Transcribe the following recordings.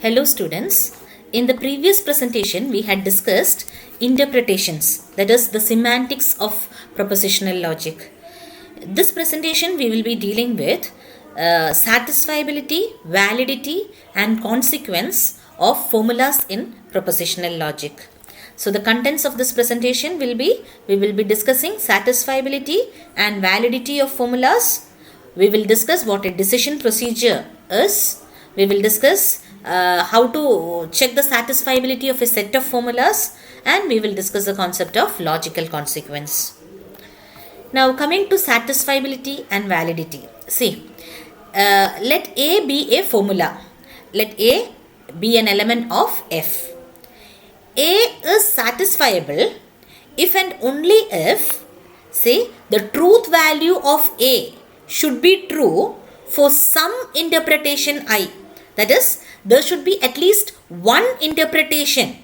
Hello students, in the previous presentation we had discussed interpretations, that is the semantics of propositional logic. This presentation we will be dealing with satisfiability, validity and consequence of formulas in propositional logic. So the contents of this presentation will be, we will be discussing satisfiability and validity of formulas. We will discuss what a decision procedure is. We will discuss how to check the satisfiability of a set of formulas, and we will discuss the concept of logical consequence. Now coming to satisfiability and validity. See, let A be a formula. Let A be an element of F. A is satisfiable if and only if, say, the truth value of A should be true for some interpretation I. That is, there should be at least one interpretation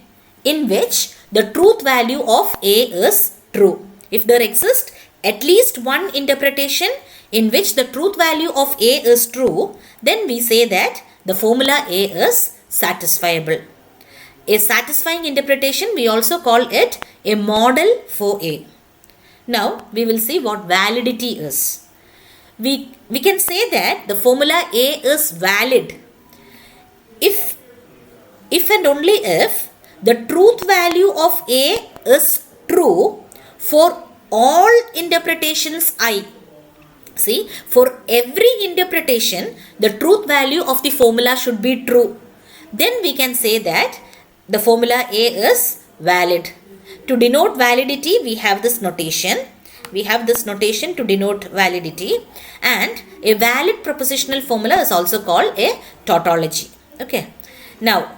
in which the truth value of A is true. If there exists at least one interpretation in which the truth value of A is true, then we say that the formula A is satisfiable. A satisfying interpretation, we also call it a model for A. Now, we will see what validity is. We can say that the formula A is valid if and only if the truth value of A is true for all interpretations I. See, for every interpretation, the truth value of the formula should be true. Then we can say that the formula A is valid. To denote validity, we have this notation. We have this notation to denote validity, and a valid propositional formula is also called a tautology. Okay. Now,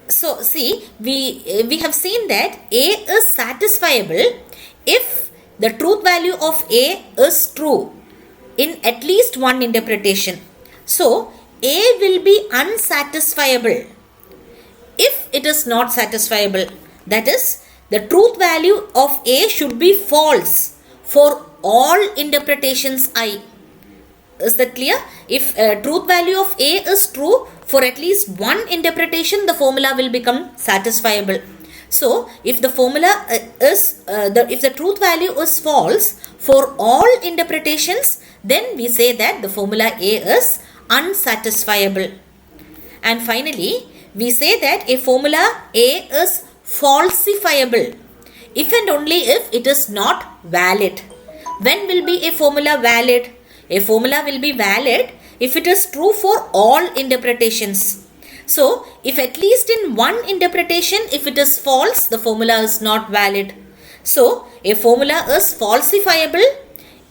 so see, we have seen that A is satisfiable if the truth value of A is true in at least one interpretation. So, A will be unsatisfiable if it is not satisfiable. That is, the truth value of A should be false for all interpretations I. Is that clear? If truth value of A is true for at least one interpretation, the formula will become satisfiable. So, if the formula if the truth value is false for all interpretations, then we say that the formula A is unsatisfiable. And finally, we say that a formula A is falsifiable if and only if it is not valid. When will be a formula valid? A formula will be valid if it is true for all interpretations. So, if at least in one interpretation, if it is false, the formula is not valid. So, a formula is falsifiable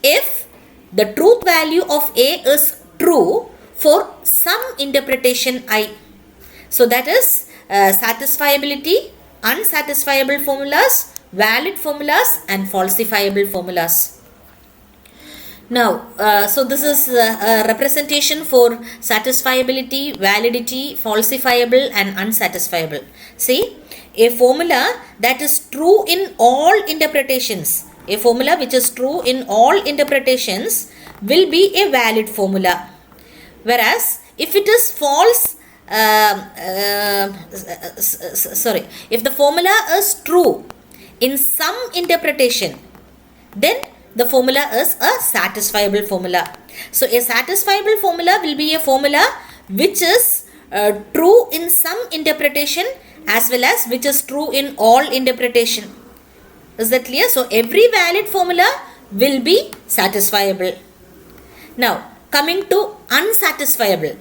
if the truth value of A is true for some interpretation I. So, that is satisfiability, unsatisfiable formulas, valid formulas and falsifiable formulas. Now, so this is a representation for satisfiability, validity, falsifiable and unsatisfiable. See, a formula that is true in all interpretations, a formula which is true in all interpretations will be a valid formula. Whereas, if it is false, if the formula is true in some interpretation, then the formula is a satisfiable formula. So, a satisfiable formula will be a formula which is true in some interpretation as well as which is true in all interpretation. Is that clear? So, every valid formula will be satisfiable. Now, coming to unsatisfiable.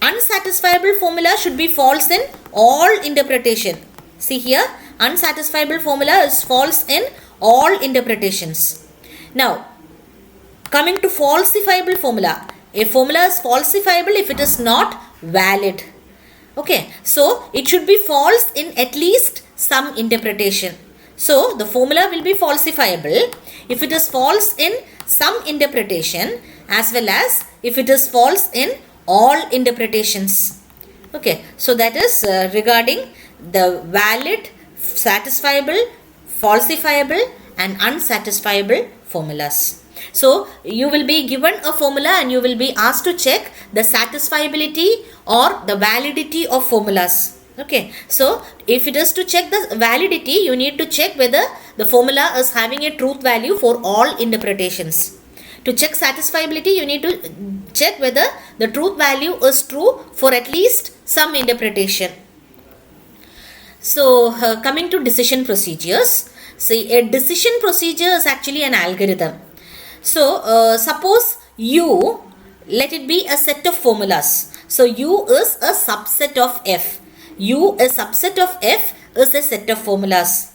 Unsatisfiable formula should be false in all interpretation. See here, unsatisfiable formula is false in all interpretations. Now, coming to falsifiable formula. A formula is falsifiable if it is not valid. Okay, so it should be false in at least some interpretation. So, the formula will be falsifiable if it is false in some interpretation as well as if it is false in all interpretations. Okay, so that is regarding the valid, satisfiable, falsifiable and unsatisfiable formulas. So you will be given a formula and you will be asked to check the satisfiability or the validity of formulas. Okay, so if it is to check the validity, you need to check whether the formula is having a truth value for all interpretations. To check satisfiability, you need to check whether the truth value is true for at least some interpretation. So coming to decision procedures, see, a decision procedure is actually an algorithm. So suppose U, let it be a set of formulas. So U is a subset of F. U, a subset of F, is a set of formulas.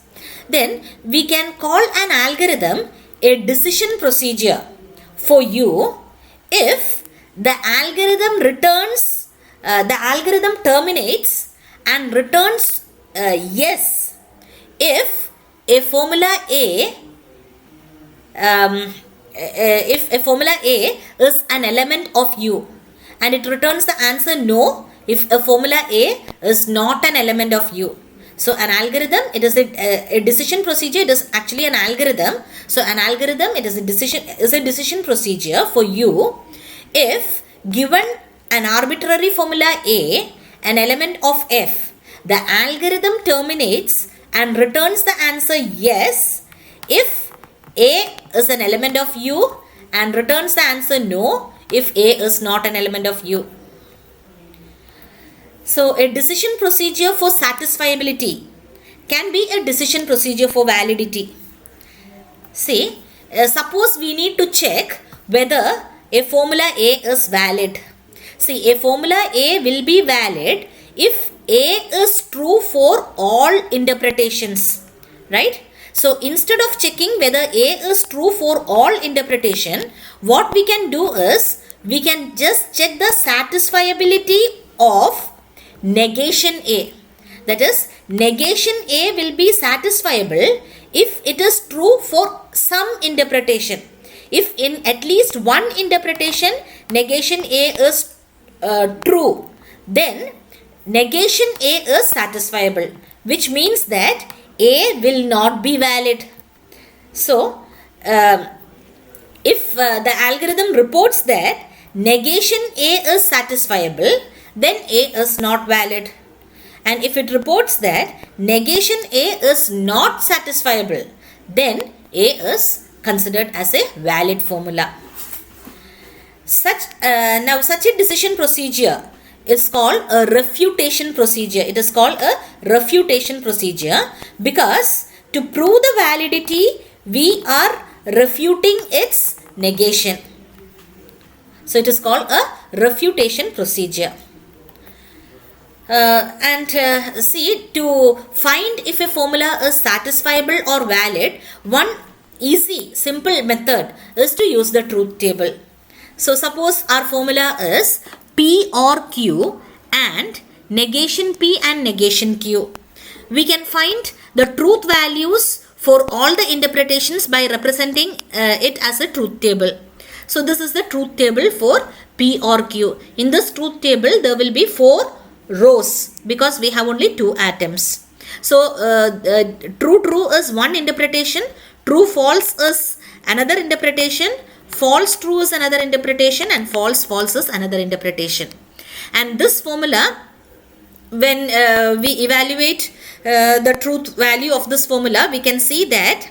Then we can call an algorithm a decision procedure for U if the algorithm returns, the algorithm terminates and returns yes if a formula A if a formula A is an element of U, and it returns the answer no if a formula A is not an element of U. So an algorithm, it is a decision procedure, it is actually an algorithm. So an algorithm, it is a decision procedure for U if given an arbitrary formula A, an element of F, the algorithm terminates and returns the answer yes if A is an element of U and returns the answer no if A is not an element of U. So a decision procedure for satisfiability can be a decision procedure for validity. See, suppose we need to check whether a formula A is valid. See, a formula A will be valid if A is true for all interpretations, right? So instead of checking whether A is true for all interpretation, what we can do is we can just check the satisfiability of negation A. That is, negation A will be satisfiable if it is true for some interpretation. If in at least one interpretation negation A is true, then negation A is satisfiable, which means that A will not be valid. So, if the algorithm reports that negation A is satisfiable, then A is not valid. And if it reports that negation A is not satisfiable, then A is considered as a valid formula. Now such a decision procedure is called a refutation procedure. It is called a refutation procedure because to prove the validity, we are refuting its negation. So it is called a refutation procedure. See, to find if a formula is satisfiable or valid, one easy, simple method is to use the truth table. So suppose our formula is P or Q and negation P and negation Q. We can find the truth values for all the interpretations by representing it as a truth table. So this is the truth table for P or Q. In this truth table, there will be 4 rows because we have only 2 atoms. So true is one interpretation, true false is another interpretation, false true is another interpretation, and false false is another interpretation. And this formula, when we evaluate the truth value of this formula, we can see that,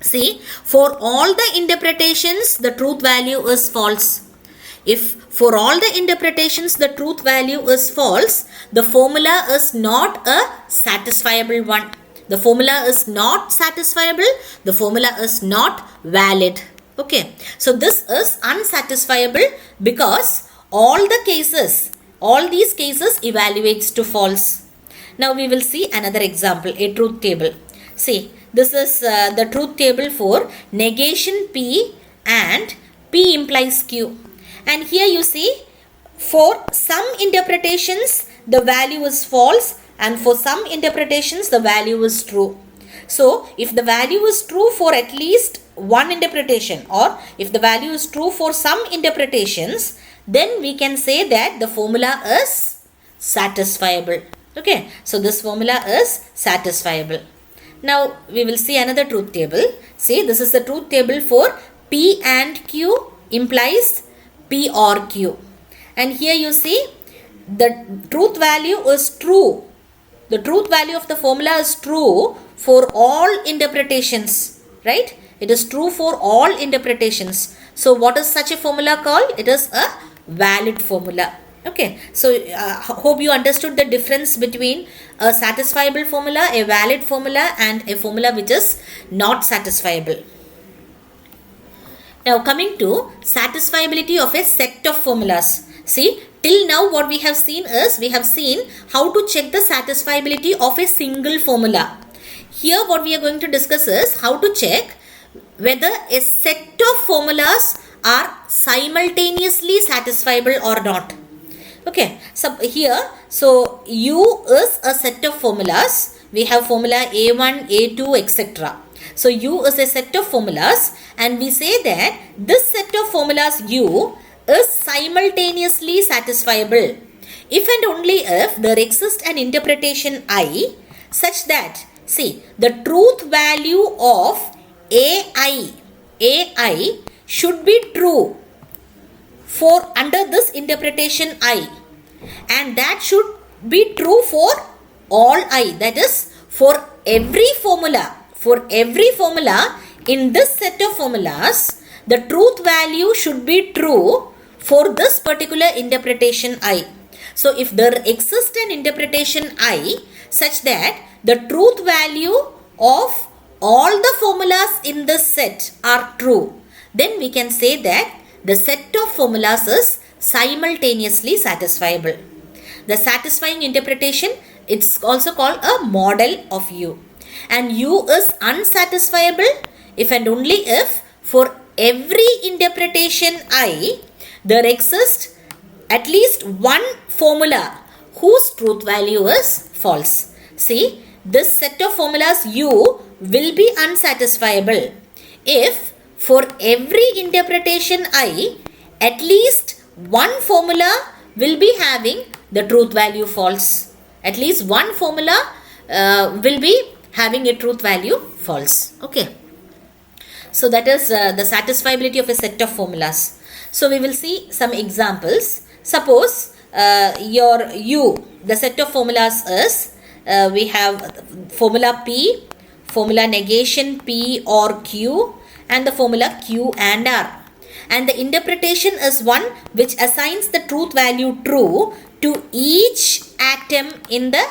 see, for all the interpretations the truth value is false. If for all the interpretations the truth value is false, the formula is not a satisfiable one. The formula is not satisfiable, the formula is not valid. Okay, so this is unsatisfiable because all these cases evaluates to false. Now we will see another example, a truth table. See, this is the truth table for negation P and P implies Q. And here you see, for some interpretations the value is false and for some interpretations the value is true. So if the value is true for at least one interpretation, or if the value is true for some interpretations, then we can say that the formula is satisfiable. Okay, so this formula is satisfiable. Now we will see another truth table. See, this is the truth table for P and Q implies P or Q. And here you see the truth value is true. The truth value of the formula is true for all interpretations, right? It is true for all interpretations. So what is such a formula called? It is a valid formula. Okay, so hope you understood the difference between a satisfiable formula, a valid formula, and a formula which is not satisfiable. Now coming to satisfiability of a set of formulas. See, till now what we have seen is, we have seen how to check the satisfiability of a single formula. Here what we are going to discuss is how to check whether a set of formulas are simultaneously satisfiable or not. Okay, so here, so U is a set of formulas. We have formula A1, A2, etc. So U is a set of formulas, and we say that this set of formulas U is simultaneously satisfiable if and only if there exists an interpretation I such that, see, the truth value of AI should be true for under this interpretation I, and that should be true for all I, that is for every formula. For every formula in this set of formulas, the truth value should be true for this particular interpretation I. So if there exists an interpretation I such that the truth value of all the formulas in this set are true, then we can say that the set of formulas is simultaneously satisfiable. The satisfying interpretation, it's also called a model of U. And U is unsatisfiable if and only if for every interpretation I, there exists at least one formula whose truth value is false. See, this set of formulas U will be unsatisfiable if for every interpretation I, at least one formula will be having the truth value false. At least one formula will be having a truth value false. Okay. So that is the satisfiability of a set of formulas. So we will see some examples. Suppose your U, the set of formulas is, we have formula P, formula negation P or Q, and the formula Q and R. And the interpretation is one which assigns the truth value true to each atom in the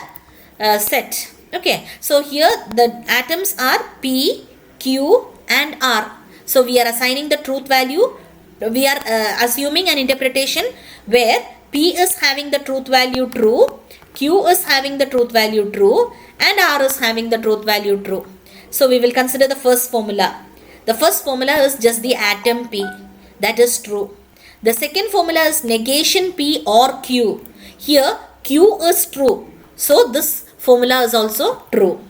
set. Okay, so here the atoms are P, Q and R. So we are assigning the truth value. We are assuming an interpretation where P is having the truth value true, Q is having the truth value true, and R is having the truth value true. So we will consider the first formula. The first formula is just the atom P. That is true. The second formula is negation P or Q. Here Q is true. So this formula is also true.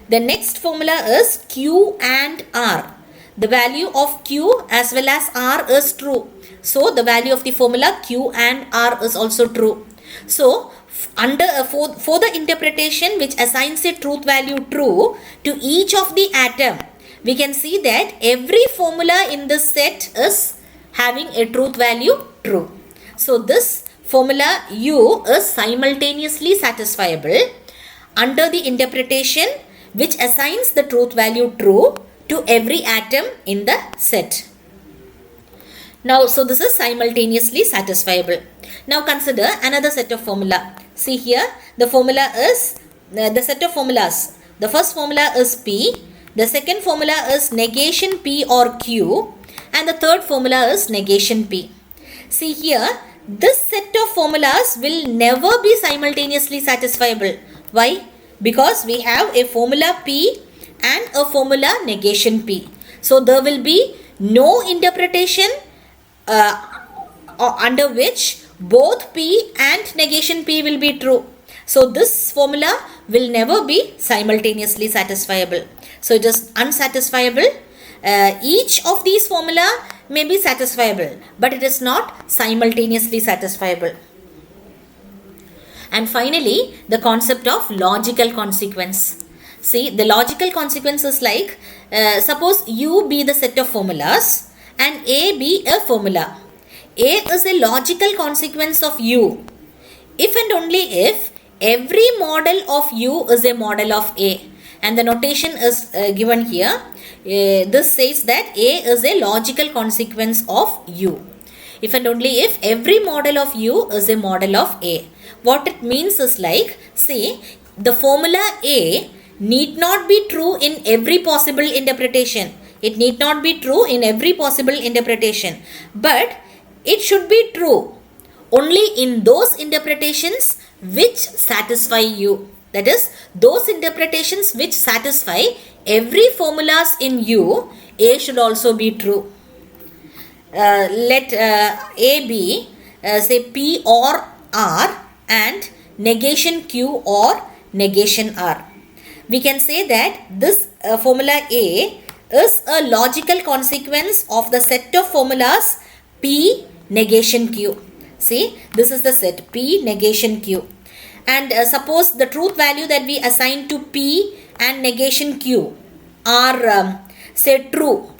The next formula is Q and R. The value of Q as well as R is true. So the value of the formula Q and R is also true. So for the interpretation which assigns a truth value true to each of the atom, we can see that every formula in this set is having a truth value true. So this formula U is simultaneously satisfiable under the interpretation which assigns the truth value true to every atom in the set. Now, so this is simultaneously satisfiable. Now consider another set of formula. See here, the formula is, the set of formulas. The first formula is P, the second formula is negation P or Q, and the third formula is negation P. See here, this set of formulas will never be simultaneously satisfiable. Why? Because we have a formula P and a formula negation P. So there will be no interpretation under which both P and negation P will be true. So this formula will never be simultaneously satisfiable. So it is unsatisfiable. Each of these formula may be satisfiable, but it is not simultaneously satisfiable. And finally, the concept of logical consequence. See, the logical consequence is like, suppose U be the set of formulas and A be a formula. A is a logical consequence of U if and only if every model of U is a model of A. And the notation is given here. This says that A is a logical consequence of U if and only if every model of U is a model of A. What it means is like, see, the formula A need not be true in every possible interpretation. It need not be true in every possible interpretation, but it should be true only in those interpretations which satisfy U. That is, those interpretations which satisfy every formulas in U, A should also be true. Let A be say P or R and negation Q or negation R. We can say that this formula A is a logical consequence of the set of formulas P negation Q. See, this is the set P negation Q. And suppose the truth value that we assign to P and negation Q are say true.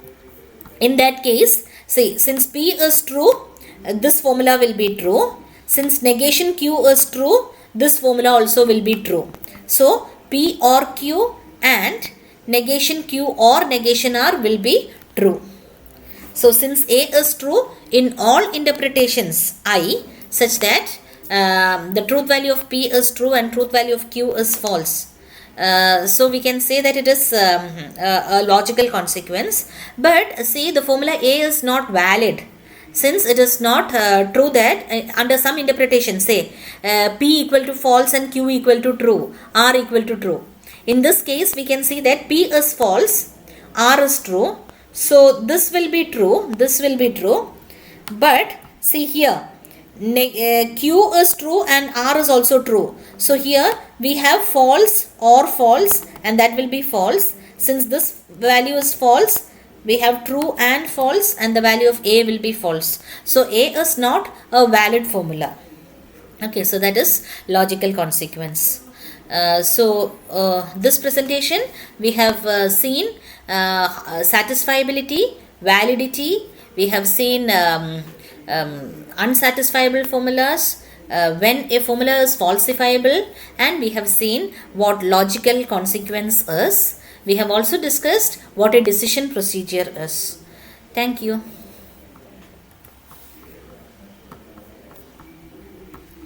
In that case, see, since P is true, this formula will be true. Since negation Q is true, this formula also will be true. So, P or Q and negation Q or negation R will be true. So, since A is true in all interpretations I, such that the truth value of P is true and truth value of Q is false. So we can say that it is a logical consequence. But see, the formula A is not valid, since it is not true that under some interpretation, say P equal to false and Q equal to true, R equal to true. In this case, we can see that P is false, R is true. So this will be true, this will be true. But see here, Q is true and R is also true. So here we have false or false, and that will be false. Since this value is false, we have true and false, and the value of A will be false. So A is not a valid formula. Okay, so that is logical consequence. This presentation we have seen satisfiability, validity, we have seen unsatisfiable formulas, when a formula is falsifiable, and we have seen what logical consequence is. We have also discussed what a decision procedure is. Thank you.